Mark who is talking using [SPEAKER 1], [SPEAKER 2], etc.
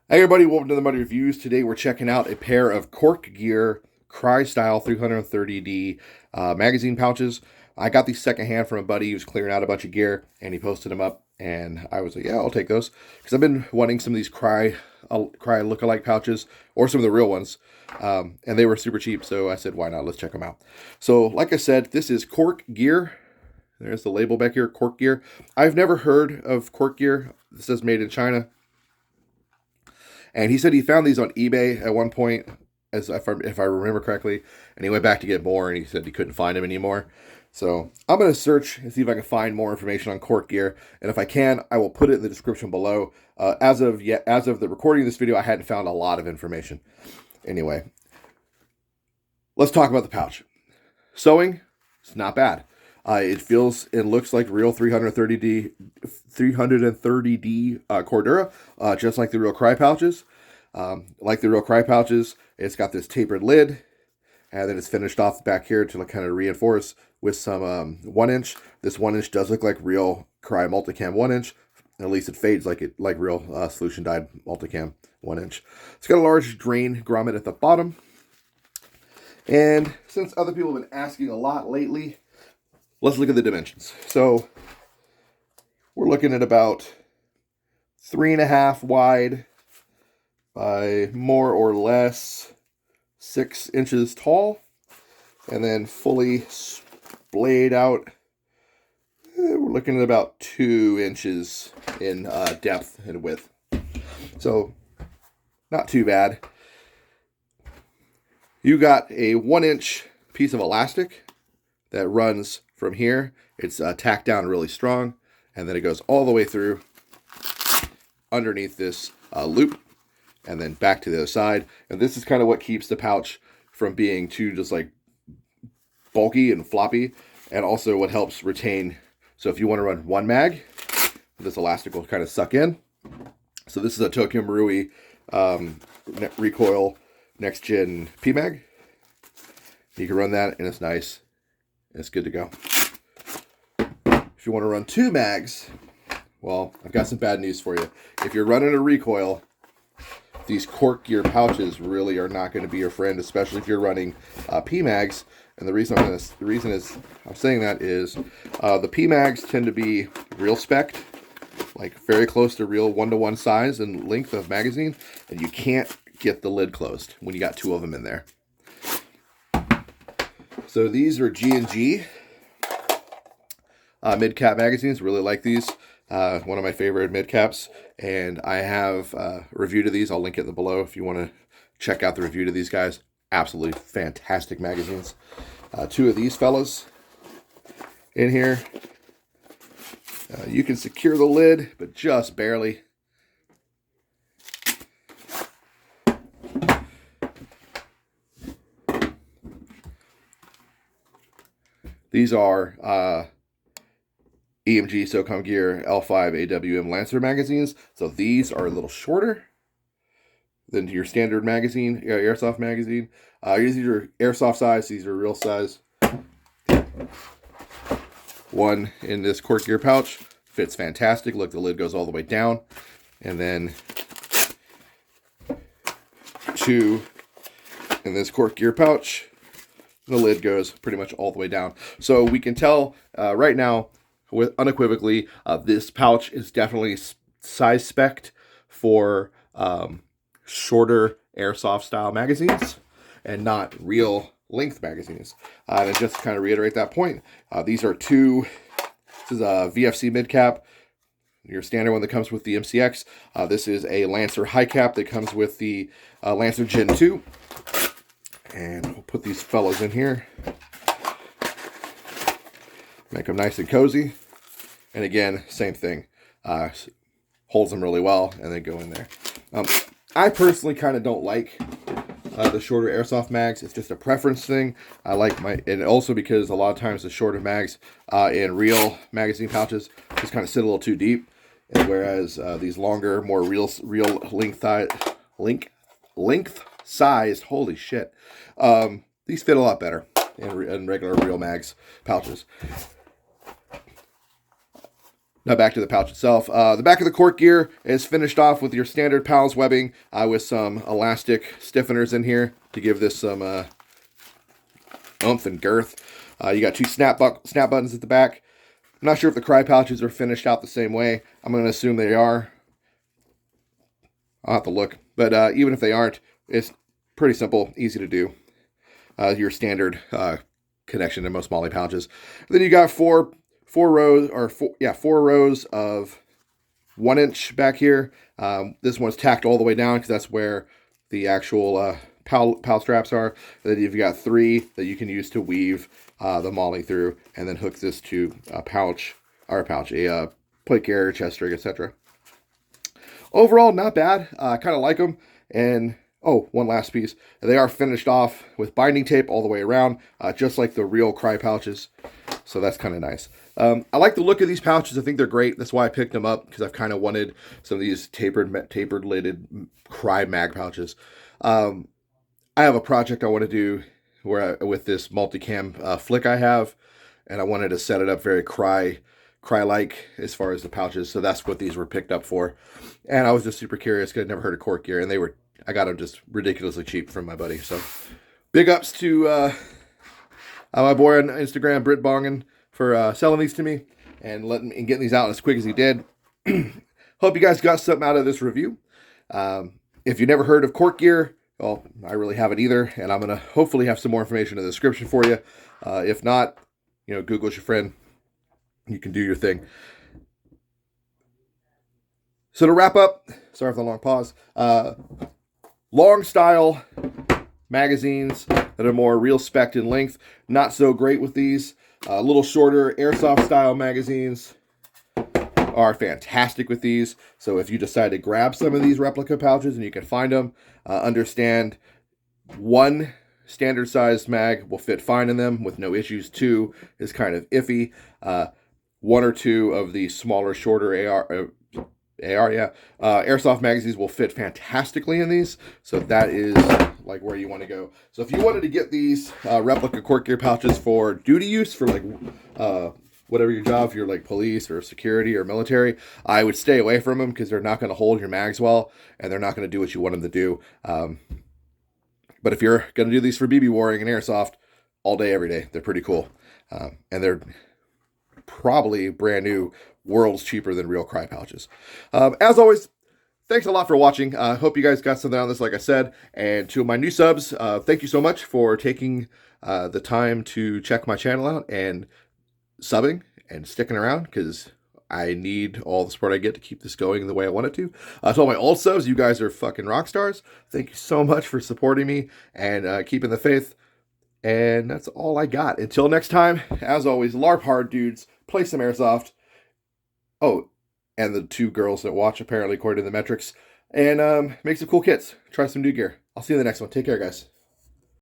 [SPEAKER 1] Hey everybody, welcome to the Muddy Reviews. Today we're checking out a pair of Cork Gear Crye style 330D magazine pouches. I got these secondhand from a buddy who was clearing out a bunch of gear, and he posted them up, and I was like, yeah, I'll take those. Because I've been wanting some of these Crye lookalike pouches, or some of the real ones, and they were super cheap, so I said, why not? Let's check them out. So, like I said, this is Cork Gear. There's the label back here, Cork Gear. I've never heard of Cork Gear. This says made in China. And he said he found these on eBay at one point, as if I remember correctly, and he went back to get more, and he said he couldn't find them anymore. So I'm going to search and see if I can find more information on Cork Gear, and if I can, I will put it in the description below. As of the recording of this video, I hadn't found a lot of information. Anyway, let's talk about the pouch. Sewing, it's not bad. It feels and looks like real 330D Cordura, just like the real Crye pouches. It's got this tapered lid, and then it's finished off back here to kind of reinforce with some 1-inch. This 1-inch does look like real Crye Multicam 1-inch. At least it fades like real solution dyed Multicam 1-inch. It's got a large drain grommet at the bottom. And since other people have been asking a lot lately, let's look at the dimensions. So we're looking at about 3.5 wide by more or less 6 inches tall, and then fully splayed out, we're looking at about 2 inches in depth and width. So not too bad. You got a 1-inch piece of elastic that runs from here. It's tacked down really strong, and then it goes all the way through underneath this loop, and then back to the other side. And this is kind of what keeps the pouch from being too just like bulky and floppy, and also what helps retain. So if you want to run one mag, this elastic will kind of suck in. So this is a Tokyo Marui recoil next gen PMag. You can run that, and it's nice. It's good to go. If you want to run 2 mags, well, I've got some bad news for you. If you're running a recoil, these Cork Gear pouches really are not going to be your friend, especially if you're running PMags. And the reason I'm saying that is the PMags tend to be real spec'd, like very close to real 1-to-1 size and length of magazine, and you can't get the lid closed when you got 2 of them in there. So these are G&G mid-cap magazines. Really like these. One of my favorite mid-caps. And I have a review to these. I'll link it below if you want to check out the review to these guys. Absolutely fantastic magazines. 2 of these fellas in here. You can secure the lid, but just barely. These are EMG SOCOM Gear L5 AWM Lancer magazines. So these are a little shorter than your standard magazine, airsoft magazine. These are airsoft size. These are real size. One in this Cork Gear pouch fits fantastic. Look, the lid goes all the way down. And then 2 in this Cork Gear pouch. The lid goes pretty much all the way down. So we can tell right now, with unequivocally, this pouch is definitely size spec'd for shorter airsoft style magazines and not real length magazines. And just to kind of reiterate that point, these are 2. This is a VFC mid cap, your standard one that comes with the MCX. This is a Lancer high cap that comes with the Lancer Gen 2. And we'll put these fellows in here. Make them nice and cozy. And again, same thing. Holds them really well, and then go in there. I personally kind of don't like the shorter airsoft mags. It's just a preference thing. I like and also because a lot of times the shorter mags in real magazine pouches just kind of sit a little too deep. And whereas these longer, more real length sized, holy shit, these fit a lot better in regular real mags pouches. Now back to the pouch itself. The back of the Cork Gear is finished off with your standard PALS webbing with some elastic stiffeners in here to give this some oomph and girth. You got two snap buttons at the back. I'm not sure if the Crye pouches are finished out the same way. I'm going to assume they are. I'll have to look. But even if they aren't, it's pretty simple, easy to do. Your standard connection to most MOLLE pouches. And then you got four rows of 1 inch back here. This one's tacked all the way down because that's where the actual PAL straps are. And then you've got 3 that you can use to weave the MOLLE through, and then hook this to a plate carrier, chest rig, etc. Overall, not bad. I kind of like them. And oh, one last piece. They are finished off with binding tape all the way around, just like the real Crye pouches. So that's kind of nice. I like the look of these pouches. I think they're great. That's why I picked them up, because I've kind of wanted some of these tapered lidded Crye mag pouches. I have a project I want to do with this Multicam flick I have, and I wanted to set it up very Crye-like as far as the pouches. So that's what these were picked up for. And I was just super curious because I'd never heard of Cork Gear, and I got them just ridiculously cheap from my buddy. So big ups to my boy on Instagram, Britt Bongen, for selling these to me and getting these out as quick as he did. Hope you guys got something out of this review. If you never heard of Cork Gear, well, I really haven't either, and I'm going to hopefully have some more information in the description for you. If not, Google's your friend. You can do your thing. So to wrap up, sorry for the long pause, long style magazines that are more real spec in length, not so great with these. A little shorter airsoft style magazines are fantastic with these. So if you decide to grab some of these replica pouches and you can find them, understand 1 standard sized mag will fit fine in them with no issues. 2 is kind of iffy. 1 or 2 of the smaller, shorter airsoft magazines will fit fantastically in these. So that is like where you want to go. So if you wanted to get these replica Cork Gear pouches for duty use, for like whatever your job, if you're like police or security or military, I would stay away from them because they're not going to hold your mags well, and they're not going to do what you want them to do. But if you're going to do these for BB warring and airsoft all day, every day, they're pretty cool. And they're probably brand new, worlds cheaper than real Crye pouches. As always, thanks a lot for watching. I hope you guys got something out of this, like I said. And to my new subs, thank you so much for taking the time to check my channel out and subbing and sticking around, because I need all the support I get to keep this going the way I want it to. To all my old subs, you guys are fucking rock stars. Thank you so much for supporting me and keeping the faith. And that's all I got. Until next time, as always, LARP hard, dudes. Play some airsoft. Oh, and the 2 girls that watch, apparently, according to the metrics. And make some cool kits. Try some new gear. I'll see you in the next one. Take care, guys.